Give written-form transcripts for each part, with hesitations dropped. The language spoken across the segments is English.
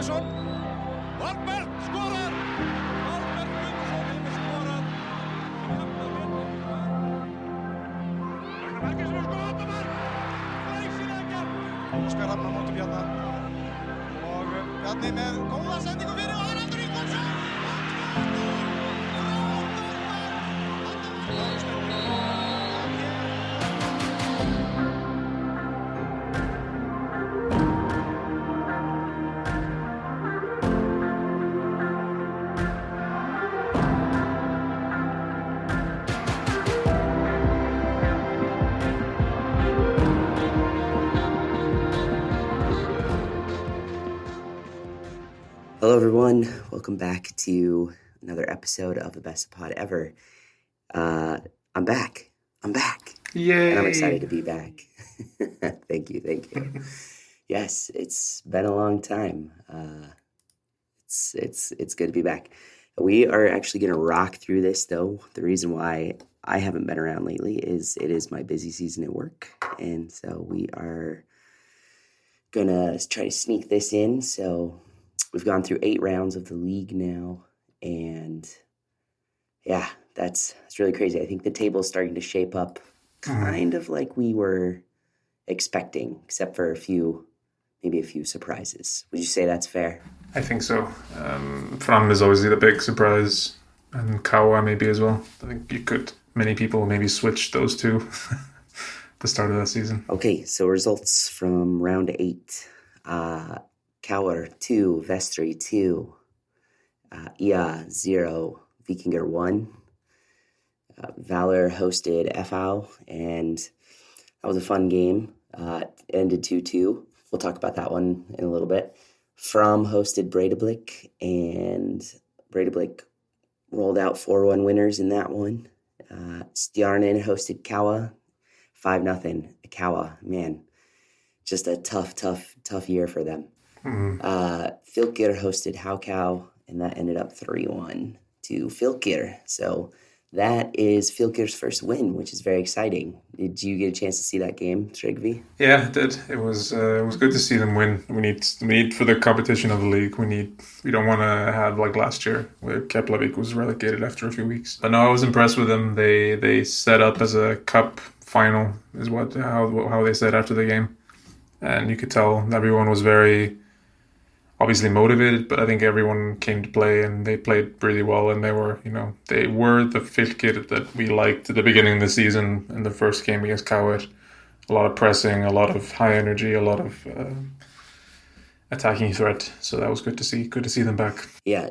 Ferguson. Albert skorar! Albert Ferguson hefur skorað. Ferguson er skoðað á mark. Glæsilega gert. Óskar Rafn á móti Bjarna. Og Bjarni með góða sendingu fyrir og Haraldur Ingvarsson. Hello, everyone. Welcome back to another episode of the Best Pod Ever. I'm back. Yay! And I'm excited to be back. Thank you. Yes, it's been a long time. It's good to be back. We are actually going to rock through this, though. The reason why I haven't been around lately is it is my busy season at work, and so we are gonna try to sneak this in. So we've gone through 8 rounds of the league now, and yeah, that's really crazy. I think the table is starting to shape up kind of like we were expecting, except for maybe a few surprises. Would you say that's fair? I think so. Fram is obviously the big surprise, and Kawa maybe as well. I think many people maybe switch those two the start of the season. Okay, so results from round 8. Kaur 2, Vestri 2, IA 0, Vikingur 1. Valor hosted FAO, and that was a fun game. It ended 2-2. We'll talk about that one in a little bit. Fram hosted Breidablik, and Breidablik rolled out 4-1 winners in that one. Stjarnan hosted Kawa, 5-0. Kawa, man, just a tough year for them. Fylkir hosted Haukau, and that ended up 3-1 to Fylkir. So that is Fylkir's first win, which is very exciting. Did you get a chance to see that game, Trygvi? Yeah, it did. It was good to see them win. We need for the competition of the league. We don't want to have like last year where Keflavik was relegated after a few weeks. But no, I was impressed with them. They set up as a cup final is how they said after the game, and you could tell everyone was very obviously motivated, but I think everyone came to play and they played really well, and they were the Fylkir that we liked at the beginning of the season in the first game against Kauer. A lot of pressing, a lot of high energy, a lot of attacking threat. So that was good to see. Good to see them back. Yeah,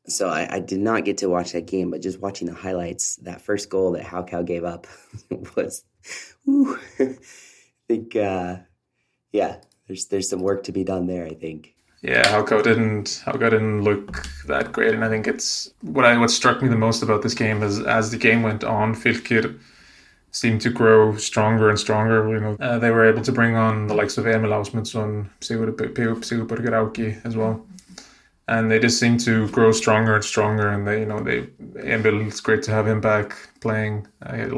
so I did not get to watch that game, but just watching the highlights, that first goal that Haukau gave up was, I think, there's some work to be done there, I think. Yeah, Haukau didn't look that great, and I think it's what struck me the most about this game is as the game went on, Fylkir seemed to grow stronger and stronger. They were able to bring on the likes of Emil Ásmundsson, Sigurbergur Auki as well, and they just seemed to grow stronger and stronger. And Emil, it's great to have him back playing.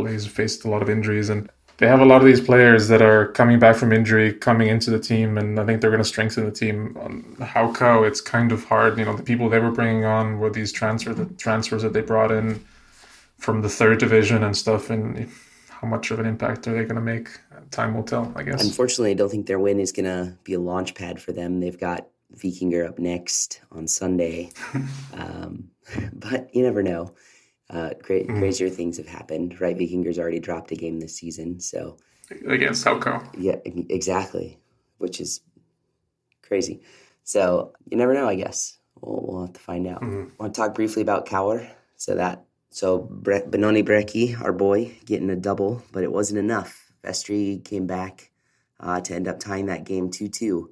He's faced a lot of injuries, and they have a lot of these players that are coming back from injury, coming into the team, and I think they're going to strengthen the team. On Haukau, it's kind of hard. The people they were bringing on were these transfers that they brought in from the 3rd division and stuff, and how much of an impact are they going to make? Time will tell, I guess. Unfortunately, I don't think their win is going to be a launch pad for them. They've got Vikingur up next on Sunday, but you never know. Crazier things have happened, right? Vikingur's already dropped a game this season, so against Haukau. Yeah, exactly, which is crazy. So you never know, I guess. We'll have to find out. I want to talk briefly about Kaur. So Benoni Breki, our boy, getting a double, but it wasn't enough. Vestri came back to end up tying that game 2-2.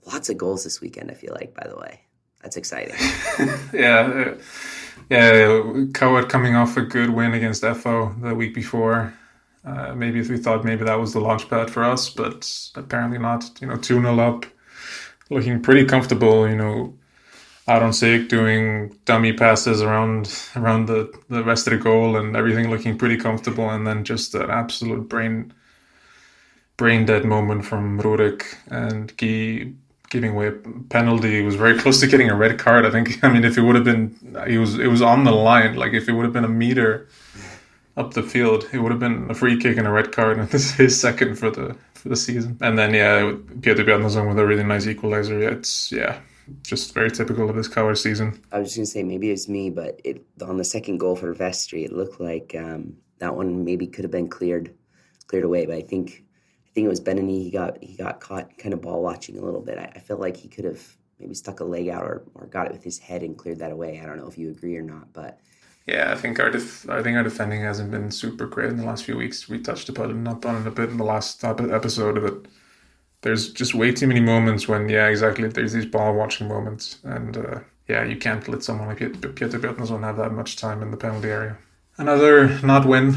Lots of goals this weekend, I feel like, by the way. That's exciting. Yeah, Kaur coming off a good win against FO the week before. Maybe we thought that was the launch pad for us, but apparently not. 2-0 up, looking pretty comfortable. Aron Sig doing dummy passes around the rest of the goal, and everything looking pretty comfortable. And then just an absolute brain dead moment from Rurik, and Guy giving away a penalty. He was very close to getting a red card, I think. I mean, if it would have been, it was on the line. Like, if it would have been a meter up the field, it would have been a free kick and a red card, and this is his second for the season. And then, Peter Bjarnason with a really nice equalizer. It's, just very typical of this Kauer season. I was just going to say, maybe it's me, but on the second goal for Vestry, it looked like that one maybe could have been cleared away, but I think it was Benini. He got caught kind of ball watching a little bit. I felt like he could have maybe stuck a leg out or got it with his head and cleared that away. I don't know if you agree or not, but yeah, I think our defending hasn't been super great in the last few weeks. We touched upon it a bit in the last episode, but there's just way too many moments when there's these ball watching moments, and you can't let someone like Peter Bjarnason have that much time in the penalty area. Another not win.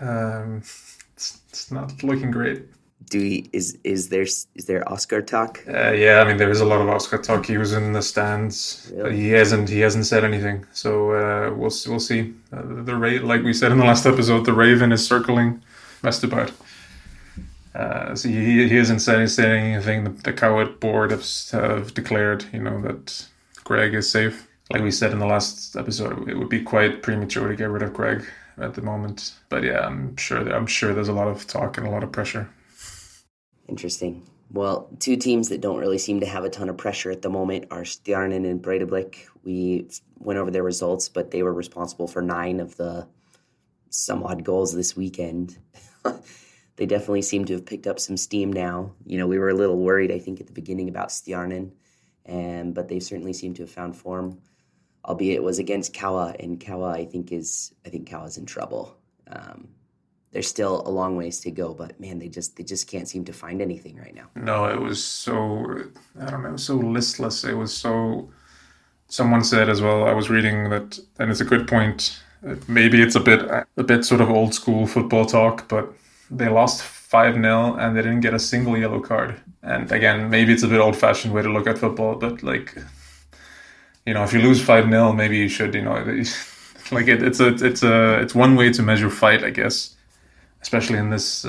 It's not looking great. Is there Oscar talk? I mean, there is a lot of Oscar talk. He was in the stands. Really? He hasn't said anything. So we'll see. Like we said in the last episode, the Raven is circling Vestergaard. So he hasn't said anything. The Kauer board have declared, that Greg is safe. Like we said in the last episode, it would be quite premature to get rid of Greg at the moment. But I'm sure there's a lot of talk and a lot of pressure. Interesting. Well, two teams that don't really seem to have a ton of pressure at the moment are Stjarnan and Breidablik. We went over their results, but they were responsible for 9 of the some odd goals this weekend. They definitely seem to have picked up some steam now. We were a little worried, I think, at the beginning about Stjarnan, but they certainly seem to have found form, albeit it was against Kawa, and Kawa I think Kawa's in trouble. There's still a long ways to go, but man, they just can't seem to find anything right now. No, it was so, I don't know, so listless. It was so, someone said as well, I was reading that, and it's a good point, maybe it's a bit sort of old school football talk, but they lost 5-0 and they didn't get a single yellow card. And again, maybe it's a bit old fashioned way to look at football, but like, if you lose 5-0, maybe you should, like it's one way to measure fight, I guess. Especially in this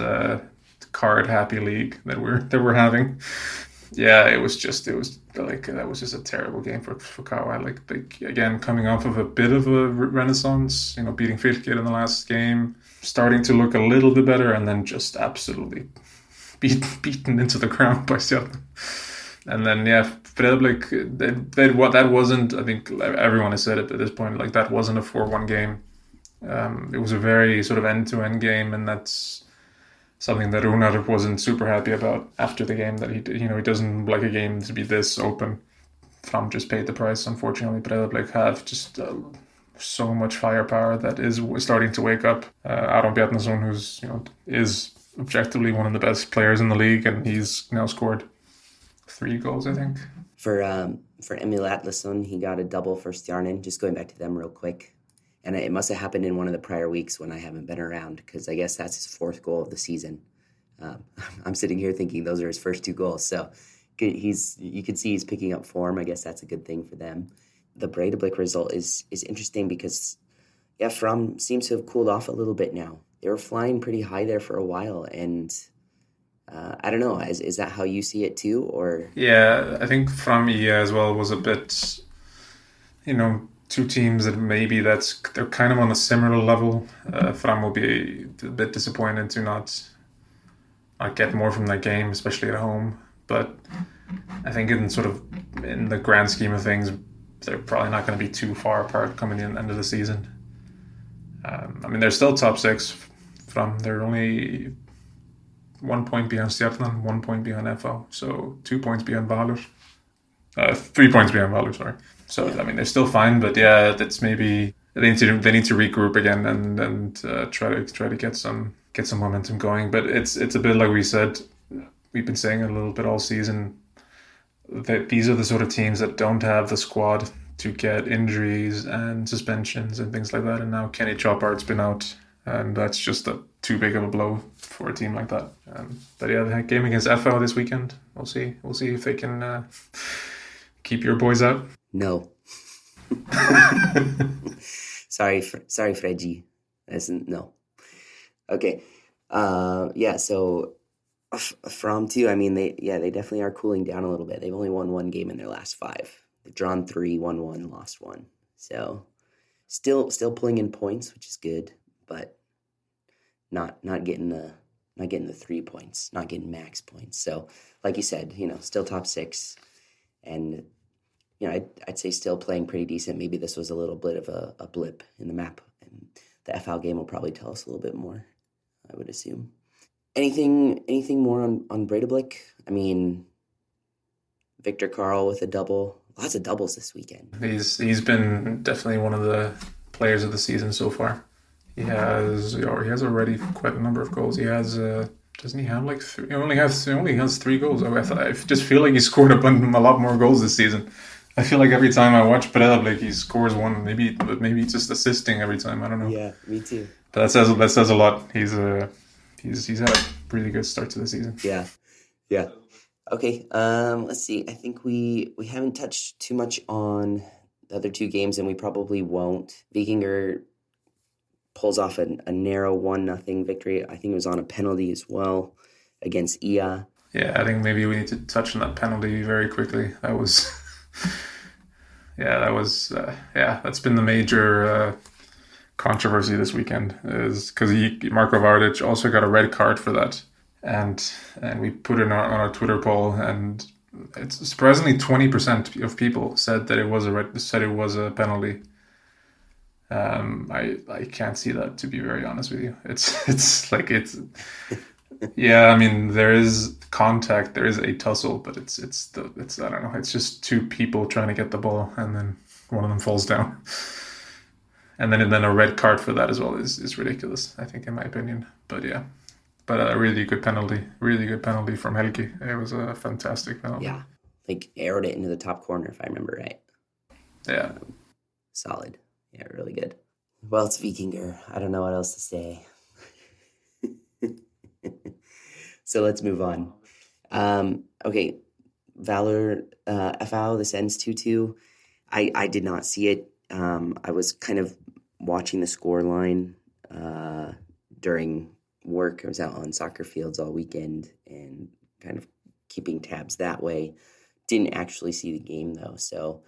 card happy league that we're having. Yeah, that was just a terrible game for Kauer. Like again, coming off of a bit of a renaissance, beating Fylkir in the last game, starting to look a little bit better, and then just absolutely beaten into the ground by Stjarnan. And then Breidablik, that wasn't, I think everyone has said it at this point, like that wasn't a 4-1 game. It was a very sort of end-to-end game, and that's something that Runar wasn't super happy about after the game, that he doesn't like a game to be this open. Fram just paid the price, unfortunately. Breidablik have just so much firepower that is starting to wake up. Aron Bjarnason, who's is objectively one of the best players in the league, and he's now scored 3 goals, I think. For Emil Atlason, he got a double for Stjarnan. Just going back to them real quick. And it must have happened in one of the prior weeks when I haven't been around, because I guess that's his 4th goal of the season. I'm sitting here thinking those are his first 2 goals. So you can see he's picking up form. I guess that's a good thing for them. The Breidablik result is interesting because, Fram seems to have cooled off a little bit now. They were flying pretty high there for a while, and I don't know. Is that how you see it too, or? Yeah, I think Fram as well was a bit, two teams that maybe they're kind of on a similar level. Fram will be a bit disappointed to not get more from that game, especially at home. But I think in the grand scheme of things, they're probably not going to be too far apart coming in end of the season. I mean, they're still top 6 from. They're only 1 point behind Stjarnan, 1 point behind FO, so 2 points behind Valur. 3 points behind Valur, sorry. So I mean, they're still fine, but that's maybe they need to regroup again and try to get some momentum going. But it's a bit like we said, we've been saying a little bit all season, that these are the sort of teams that don't have the squad to get injuries and suspensions and things like that. And now Kenny Chopard's been out, and that's just too big of a blow for a team like that. But the game against FO this weekend, we'll see if they can keep your boys out. No. Sorry, Fredgy. No. Okay. So From two, I mean, they definitely are cooling down a little bit. They've only won one game in their last 5. They've drawn 3, won 1, lost 1. So still pulling in points, which is good, but not getting the 3 points, not getting max points. So like you said, still top 6, and I'd say still playing pretty decent. Maybe this was a little bit of a blip in the map, and the FL game will probably tell us a little bit more, I would assume. Anything more on Breidablik? I mean, Victor Carl with a double. Lots of doubles this weekend. He's been definitely one of the players of the season so far. He has already quite a number of goals. He has doesn't he have like 3? He only has 3 goals. I just feel like he scored a lot more goals this season. I feel like every time I watch Breidablik, he scores one. Maybe just assisting every time. I don't know. Yeah, me too. But that says a lot. He's had a really good start to the season. Yeah. Okay. Let's see. I think we haven't touched too much on the other 2 games, and we probably won't. Vikingur pulls off a narrow 1-0 victory. I think it was on a penalty as well against IA. Yeah, I think maybe we need to touch on that penalty very quickly. That was, that's been the major controversy this weekend, is because Marko Vardic also got a red card for that, and we put it on our Twitter poll, and it's surprisingly 20% of people said that it was a penalty. I can't see that, to be very honest with you. Yeah, I mean, there is contact, there is a tussle, but it's I don't know, it's just 2 people trying to get the ball, and then one of them falls down. And then a red card for that as well is ridiculous, I think, in my opinion. But yeah, a really good penalty from Helgi. It was a fantastic penalty. Yeah, like arrowed it into the top corner, if I remember right. Yeah. Solid. Yeah, really good. Well, it's Vikingur. I don't know what else to say. So let's move on. Okay, Valor FAO, this ends 2-2. I did not see it. I was kind of watching the score line during work. I was out on soccer fields all weekend and kind of keeping tabs that way. Didn't actually see the game, though. So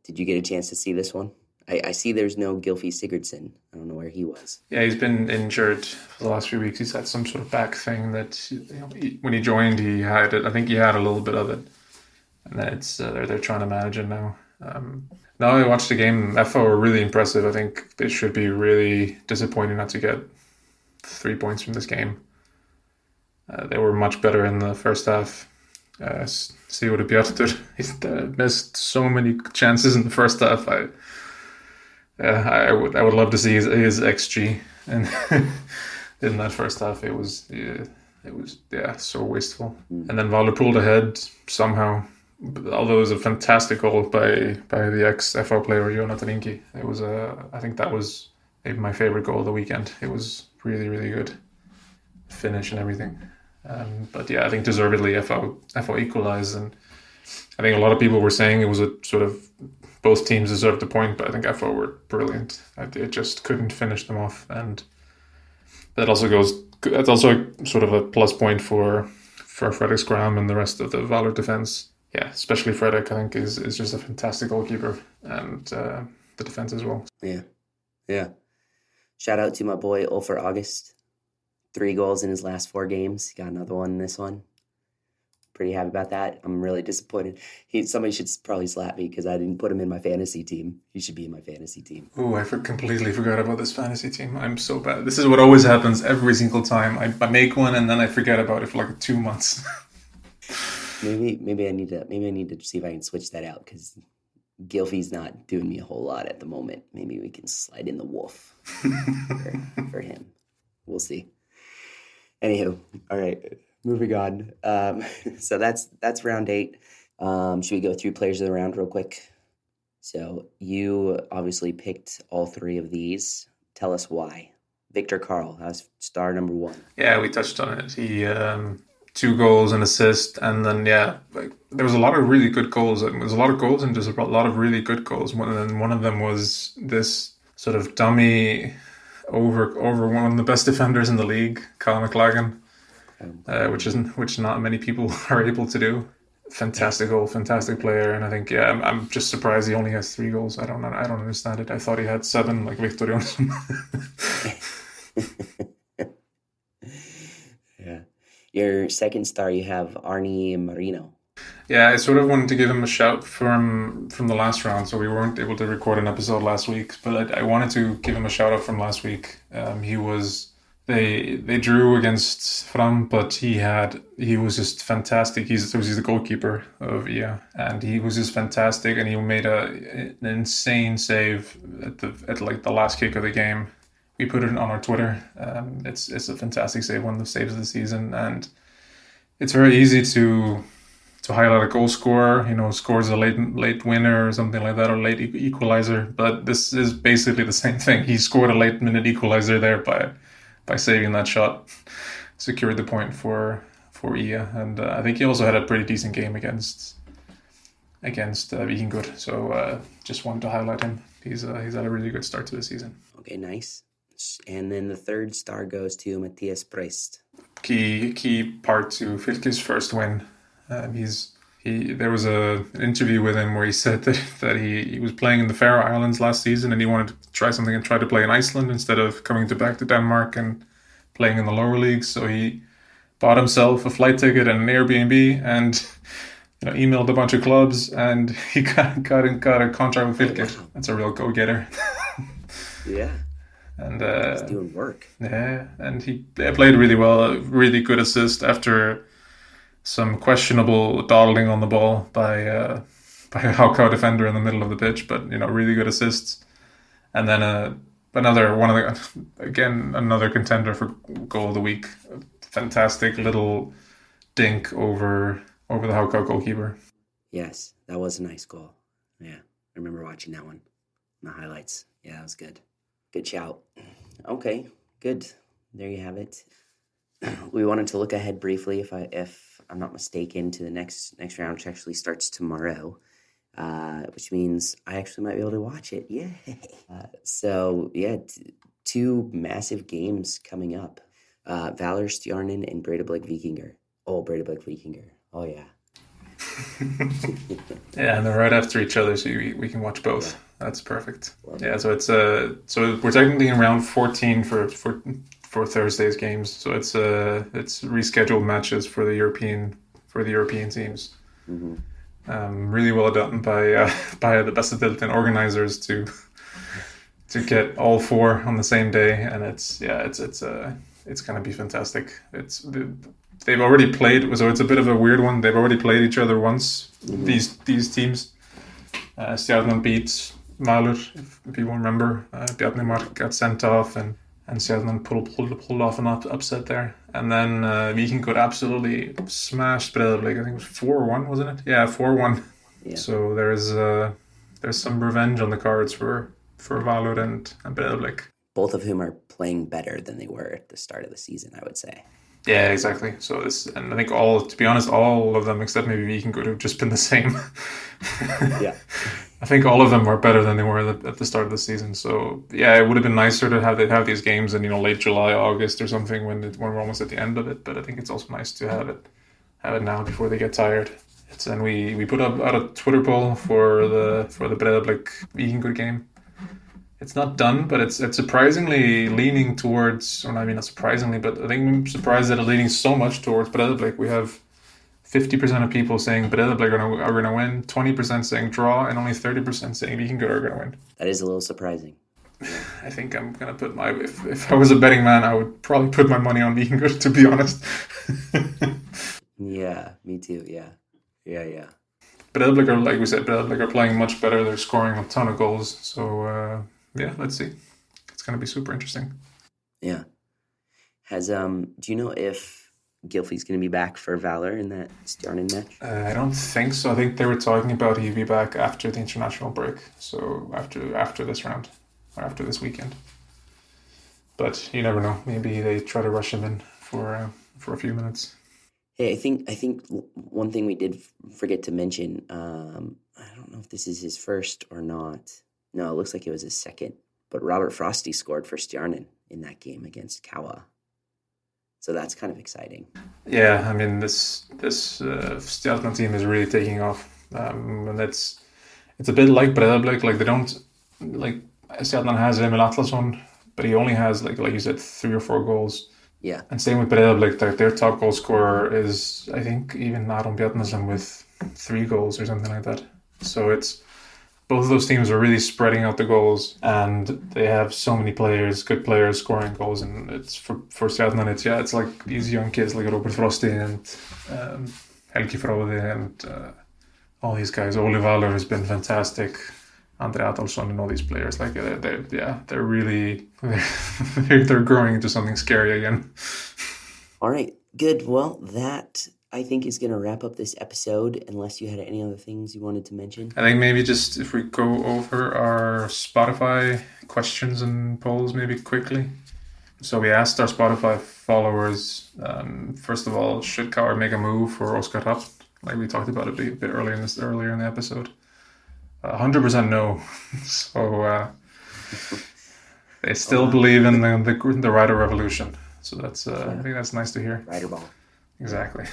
did you get a chance to see this one? I see there's no Gylfi Sigurdsson. I don't know where he was. Yeah, he's been injured for the last few weeks. He's had some sort of back thing that when he joined, I think he had a little bit of it. And then they're trying to manage it now. Now I watched the game. FO were really impressive. I think they should be really disappointed not to get 3 points from this game. They were much better in the first half. Sigurður Bjartur missed so many chances in the first half. I would love to see his XG and in that first half. It was so wasteful. And then Valur pulled ahead somehow. Although it was a fantastic goal by the ex-FO player Jonathan Inki. It was I think that was maybe my favorite goal of the weekend. It was really, really good finish and everything. But yeah, I think deservedly FO equalized, and I think a lot of people were saying it was a sort of both teams deserved a point, but I think FO were brilliant. It just couldn't finish them off, and that's also sort of a plus point for Fredrik Skram and the rest of the Valor defense. Yeah, especially Fredrik, I think, is just a fantastic goalkeeper, and the defense as well. Yeah. Shout out to my boy Ulfur August. 3 goals in his last 4 games. He got another one in this one. Pretty happy about that. I'm really disappointed. Somebody should probably slap me because I didn't put him in my fantasy team. He should be in my fantasy team. Oh, I completely forgot about this fantasy team. I'm so bad. This is what always happens every single time. I make one and then I forget about it for like 2 months. Maybe I need to see if I can switch that out because Gylfi's not doing me a whole lot at the moment. Maybe we can slide in the wolf for him. We'll see. Anywho, all right, moving on. So that's round 8. Should we go through players of the round real quick? So you obviously picked all 3 of these. Tell us why. Victor Carl, that's star number 1. Yeah, we touched on it. He 2 goals, an assist, and then there was a lot of really good goals. There was a lot of goals and just a lot of really good goals. One of them was this sort of dummy over one of the best defenders in the league, Cal McLagan. which not many people are able to do. Fantastic goal, fantastic player, and I think I'm just surprised he only has 3 goals. I don't understand it. I thought he had 7, like Victor Jonsson. Yeah. Your second star, you have Arnie Marino. Yeah, I sort of wanted to give him a shout from the last round, so we weren't able to record an episode last week, but I wanted to give him a shout out from last week. They drew against Fram, but he was just fantastic. He's the goalkeeper of IA, and he was just fantastic, and he made an insane save at like the last kick of the game. We put it on our Twitter. It's a fantastic save, one of the saves of the season, and it's very easy to highlight a goal scorer, scores a late winner or something like that, or late equalizer. But this is basically the same thing. He scored a late minute equalizer there by saving that shot, secured the point for IA, and I think he also had a pretty decent game against Vikingur. So just wanted to highlight him. He's had a really good start to the season. Okay, nice. And then the third star goes to Matthias Præst. Key part to Fylkir's first win. There was an interview with him where he said that he was playing in the Faroe Islands last season and he wanted to try something and try to play in Iceland instead of coming back to Denmark and playing in the lower leagues. So he bought himself a flight ticket and an Airbnb and emailed a bunch of clubs, and he got a contract with Fylkir. Wow. That's a real go-getter. Yeah. And he's doing work. Yeah, and he played really well. A really good assist after some questionable dawdling on the ball by a Haukar defender in the middle of the pitch, but really good assists. And then another contender for goal of the week. Fantastic little dink over the Haukar goalkeeper. Yes, that was a nice goal. Yeah, I remember watching that one. The highlights. Yeah, that was good. Good shout. Okay, good. There you have it. We wanted to look ahead briefly, if I'm not mistaken, to the next round, which actually starts tomorrow, which means I actually might be able to watch it. Yay! Two massive games coming up. Valor Stjarnan and Breidablik Vikingur. Oh, Breidablik Vikingur. Oh, yeah. Yeah, and they're right after each other, so we can watch both. Yeah. That's perfect. Yeah, so it's so we're technically in round 14 for Thursday's games. So it's rescheduled matches for the European teams. Mm-hmm. Really well done by the Bestadeildin organizers to get all 4 on the same day, and it's gonna be fantastic. They've already played, so it's a bit of a weird one. They've already played each other once. Mm-hmm. These teams. Stjarnan beat Valur, if people remember. Bjarni Mark got sent off, and Stjarnan pulled off an upset there. And then Vikingur absolutely smashed Breiðablik. I think it was 4-1, wasn't it? Yeah, 4-1. Yeah. So there's some revenge on the cards for Valur and Breiðablik. Both of whom are playing better than they were at the start of the season, I would say. Yeah, exactly. So and I think all of them except maybe Vikingur have just been the same. Yeah. I think all of them are better than they were at the start of the season. So yeah, it would have been nicer to have these games in late July, August or something when we're almost at the end of it. But I think it's also nice to have it now before they get tired. And we put out a Twitter poll for the Breidablik Vikingur game. It's not done, but it's surprisingly leaning towards, or I mean not surprisingly, but I think I'm surprised that it's leaning so much towards Breidablik. We have 50% of people saying Breidablik are going to win, 20% saying draw, and only 30% saying Vikingur are going to win. That is a little surprising. I think I'm going to put if I was a betting man, I would probably put my money on Vikingur, to be honest. Yeah, me too, yeah. Breidablik are, like we said, are playing much better. They're scoring a ton of goals, so... yeah, let's see. It's going to be super interesting. Yeah. Do you know if Gylfi's going to be back for Valor in that Stjarnan match? I don't think so. I think they were talking about he'd be back after the international break. So after this round, or after this weekend. But you never know. Maybe they try to rush him in for a few minutes. Hey, I think one thing we did forget to mention, I don't know if this is his first or not. No, it looks like it was his second. But Robert Frosty scored for Stjarnan in that game against Kawa. So that's kind of exciting. Yeah, I mean this Stjarnan team is really taking off, and it's a bit like Breiðablik. Like they don't like Stjarnan has Emil Atlason, but he only has like you said 3 or 4 goals. Yeah, And same with Breiðablik. Their top goal scorer is I think even Aron Bjarnason with 3 goals or something like that. So it's both of those teams are really spreading out the goals, and they have so many players, good players scoring goals. And it's for Stjarnan, it's like these young kids like Robert Frosti and Helgi Fróði and all these guys. Ole Valur has been fantastic. Andre Adolfsson and all these players, like they're really they're growing into something scary again. All right, good. Well, that I think is going to wrap up this episode, unless you had any other things you wanted to mention. I think maybe just if we go over our Spotify questions and polls maybe quickly. So we asked our Spotify followers, first of all, should Kaur make a move for Oscar Rapp? Like we talked about it a bit earlier in the episode. 100% no. So they still believe in the rider revolution. So that's I think that's nice to hear. Rider ball. Exactly.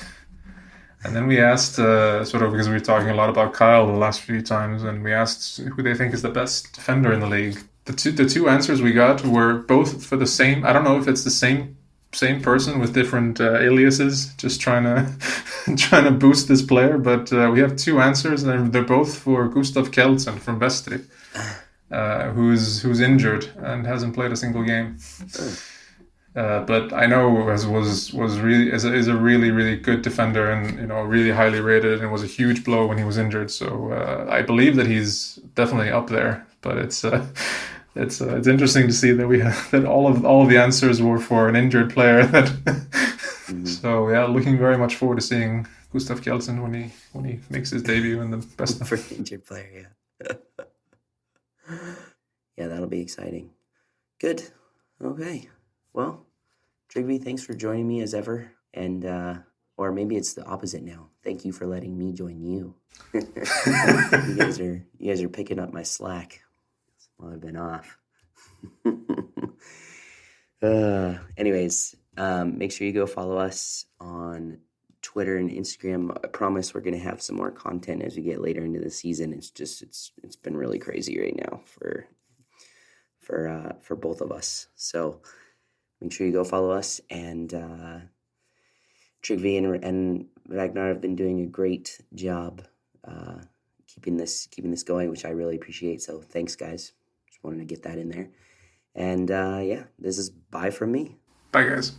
And then we asked, sort of because we were talking a lot about Kyle the last few times, and we asked who they think is the best defender in the league. The two answers we got were both for the same. I don't know if it's the same person with different aliases, just trying to boost this player. But we have 2 answers, and they're both for Gustav Kjeldsen from Vestri, who's injured and hasn't played a single game. But I know is a really, really good defender, and really highly rated, and was a huge blow when he was injured. So I believe that he's definitely up there. But it's interesting to see that we have that all of the answers were for an injured player. So yeah, looking very much forward to seeing Gustav Kjeldsen when he makes his debut in the best for an injured player. Yeah, yeah, that'll be exciting. Good. Okay. Well, Trygve, thanks for joining me as ever, and or maybe it's the opposite now. Thank you for letting me join you. You guys are picking up my slack while I've been off. Anyways, make sure you go follow us on Twitter and Instagram. I promise we're gonna have some more content as we get later into the season. It's been really crazy right now for both of us. So make sure you go follow us, and Trygve and Ragnar have been doing a great job keeping this going, which I really appreciate. So thanks, guys. Just wanted to get that in there. And yeah, this is bye from me. Bye, guys.